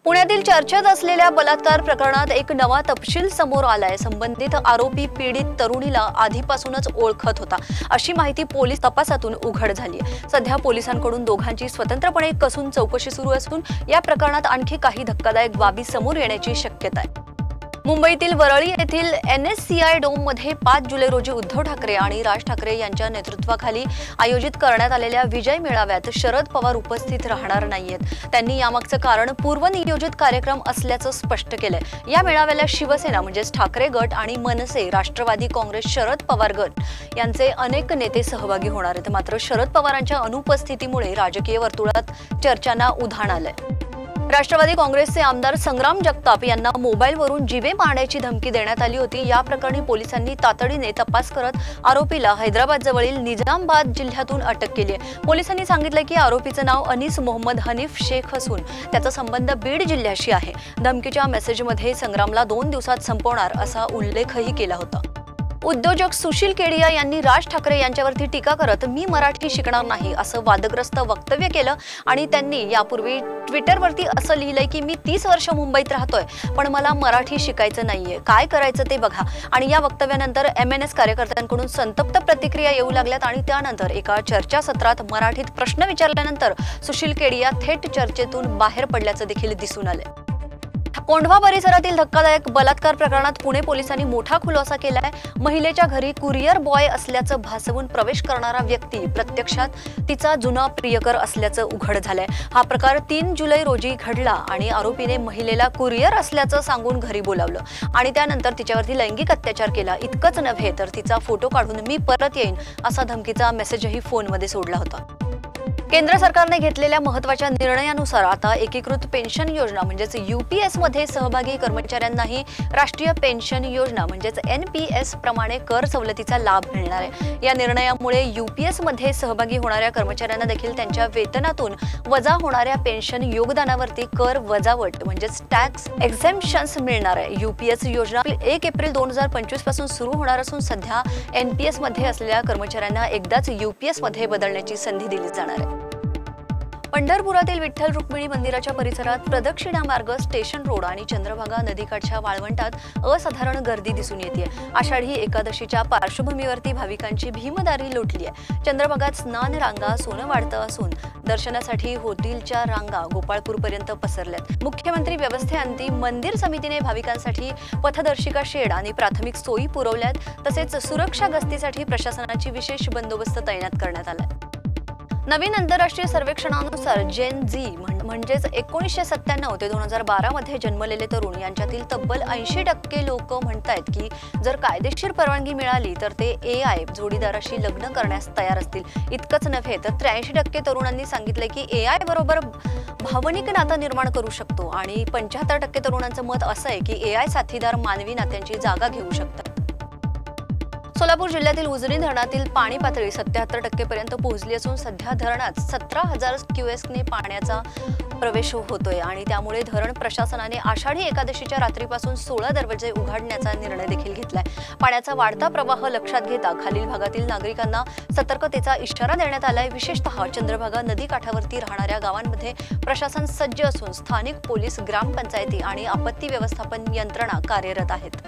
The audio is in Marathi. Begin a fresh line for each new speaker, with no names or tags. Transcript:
पुण्यातील चर्चेत असलेल्या बलात्कार प्रकरणात एक नवा तपशील समोर आलाय। संबंधित आरोपी पीडित तरुणीला आधीपासूनच ओळखत होता, अशी माहिती पोलीस तपासातून उघड झाली आहे। सध्या पोलिसांकडून दोघांची स्वतंत्रपणे कसून चौकशी सुरू असून या प्रकरणात आणखी काही धक्कादायक बाबी समोर येण्याची शक्यता आहे। मुंबईतील वरळी येथील NSCI डोममध्ये 5 जुलै रोजी उद्धव ठाकरे आणि राज ठाकरे यांच्या नेतृत्वाखाली आयोजित करण्यात आलेल्या विजय मेळाव्यात शरद पवार उपस्थित राहणार नाहीयेत। त्यांनी यामागचं कारण पूर्वनियोजित कार्यक्रम असल्याचं स्पष्ट केलंय। या मेळाव्याला शिवसेना म्हणजेच ठाकरे गट आणि मनसे, राष्ट्रवादी काँग्रेस, शरद पवार गट यांचे अनेक नेते सहभागी होणार आहेत। मात्र शरद पवारांच्या अनुपस्थितीमुळे राजकीय वर्तुळात चर्चांना उधाण आलंय। राष्ट्रवादी काँग्रेसचे आमदार संग्राम जगताप यांना मोबाईलवरून जीवे मारण्याची धमकी देण्यात आली होती। या प्रकरणी पोलिसांनी तातडीने तपास करत आरोपीला हैदराबाद जवळील निजामाबाद जिल्ह्यातून अटक केली आहे। पोलिसांनी सांगितलं की आरोपीचं नाव अनीस मोहम्मद हनीफ शेख असून त्याचा संबंध बीड जिल्ह्याशी आहे। धमकीच्या मेसेजमध्ये संग्रामला 2 दिवसात संपवणार असा उल्लेखही केला होता। उद्योजक सुशील केडिया यांनी राज ठाकरे यांच्यावरती टीका करत मी मराठी शिकणार नाही असं वादग्रस्त वक्तव्य केलं आणि त्यांनी यापूर्वी ट्विटरवरती असं लिहिलंय की मी 30 वर्ष मुंबईत राहतोय पण मला मराठी शिकायचं नाहीये, काय करायचं ते बघा। आणि या वक्तव्यानंतर MNS कार्यकर्त्यांकडून संतप्त प्रतिक्रिया येऊ लागल्यात आणि त्यानंतर एका चर्चासत्रात मराठीत प्रश्न विचारल्यानंतर सुशील केडिया थेट चर्चेतून बाहेर पडल्याचं देखील दिसून आलंय। कोंढवा परिसरातील धक्कादायक बलात्कार प्रकरणात पुणे पोलिसांनी मोठा खुलासा केलाय। महिलेच्या घरी कुरिअर बॉय असल्याचं भासवून प्रवेश करणारा व्यक्ती प्रत्यक्षात तिचा जुना प्रियकर असल्याचं उघड झालंय। हा प्रकार 3 जुलै रोजी घडला आणि आरोपीने महिलेला कुरिअर असल्याचं सांगून घरी बोलावलं आणि त्यानंतर तिच्यावरती लैंगिक अत्याचार केला। इतकंच नव्हे तर तिचा फोटो काढून मी परत येईन असा धमकीचा मेसेजही फोनमध्ये सोडला होता। केंद्र सरकारने घेतलेल्या महत्त्वाच्या निर्णयानुसार आता एकीकृत पेन्शन योजना म्हणजेच UPS मध्ये सहभागी कर्मचाऱ्यांनाही राष्ट्रीय पेन्शन योजना म्हणजेच NPS प्रमाणे कर सवलतीचा लाभ मिळणार आहे। या निर्णयामुळे UPS मध्ये सहभागी होणाऱ्या कर्मचाऱ्यांना देखील त्यांच्या वेतनातून वजा होणाऱ्या पेन्शन योगदानावरती कर वजावट म्हणजेच टॅक्स एक्झेम्पशन्स मिळणार आहे। UPS योजना 1 एप्रिल 2025 पासून सुरू होणार असून सध्या NPS मध्ये असलेल्या कर्मचाऱ्यांना एकदाच UPS मध्ये बदलण्याची संधी दिली जाणार आहे। पंढरपुरातील विठ्ठल रुक्मिणी मंदिराच्या परिसरात प्रदक्षिणा मार्ग, स्टेशन रोड आणि चंद्रभागा नदीकाठच्या वाळवंटात असाधारण गर्दी दिसून येते। आषाढी एकादशीच्या पार्श्वभूमीवरती भाविकांची भीमदारी लोटली आहे। चंद्रभागात स्नान रांगा सोनं वाढतं असून दर्शनासाठी होटीलच्या रांगा गोपाळपूरपर्यंत पसरल्यात। मुख्यमंत्री व्यवस्थेअंती मंदिर समितीने भाविकांसाठी पथदर्शिका शेड आणि प्राथमिक सोयी पुरवल्यात। तसेच सुरक्षा गस्तीसाठी प्रशासनाची विशेष बंदोबस्त तैनात करण्यात आलाय। नवीन आंतरराष्ट्रीय सर्वेक्षणानुसार जेन झी म्हणजेच 1997 ते 2012 मध्ये जन्मलेले तरुण यांच्यातील तब्बल 80% लोक म्हणतायत की जर कायदेशीर परवानगी मिळाली तर ते AI जोडीदाराशी लग्न करण्यास तयार असतील। इतकंच नव्हे तर 83% तरुणांनी सांगितले की AI बरोबर भावनिक नातं निर्माण करू शकतो आणि 75% तरुणांचं मत असं आहे की AI साथीदार मानवी नात्यांची जागा घेऊ शकतात। सोलापूर जिल्ह्यातील उजनी धरणातील पाणी पातळी 77% पर्यंत पोहोचली असून सध्या धरणात 17,000 क्युसेक्सने पाण्याचा प्रवेश होतोय आणि त्यामुळे धरण प्रशासनाने आषाढी एकादशीच्या रात्रीपासून 16 दरवाजे उघडण्याचा निर्णय देखील घेतलाय। पाण्याचा वाढता प्रवाह लक्षात घेता खालील भागातील नागरिकांना सतर्कतेचा इशारा देण्यात आलाय। विशेषतः चंद्रभागा नदीकाठावरती राहणाऱ्या गावांमध्ये प्रशासन सज्ज असून स्थानिक पोलीस, ग्रामपंचायती आणि आपत्ती व्यवस्थापन यंत्रणा कार्यरत आहेत।